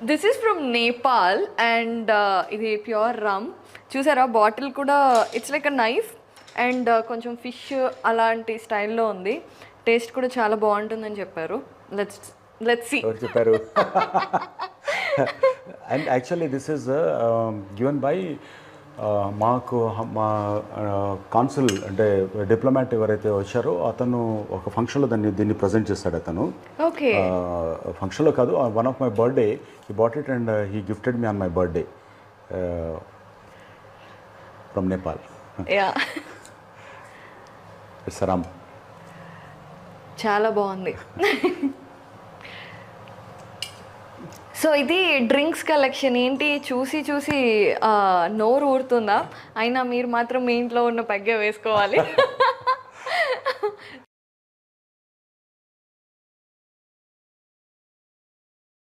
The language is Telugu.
This is from Nepal and ఇది ప్యూర్ రమ్. చూసారా బాటిల్ కూడా it's like a knife and కొంచెం ఫిష్ అలాంటి స్టైల్లో ఉంది. టేస్ట్ కూడా చాలా బాగుంటుందని చెప్పారు. Let's see. ఎవరు చెప్పారు? And actually this is given by మాకు మా కాన్సుల్ అంటే డిప్లొమాట్ ఎవరైతే వచ్చారో అతను ఒక ఫంక్షన్లో దీన్ని ప్రజెంట్ చేస్తాడు అతను. ఓకే. ఫంక్షన్లో కాదు, one of my birthday he bought it and he gifted me on my birthday from Nepal. Ya, it's rum. చాలా బాగుంది. సో ఇది డ్రింక్స్ కలెక్షన్. ఏంటి చూసి చూసి నోరు ఊరుతుందా? అయినా మీరు మాత్రం మీ ఇంట్లో ఉన్న పెగ్గ వేసుకోవాలి.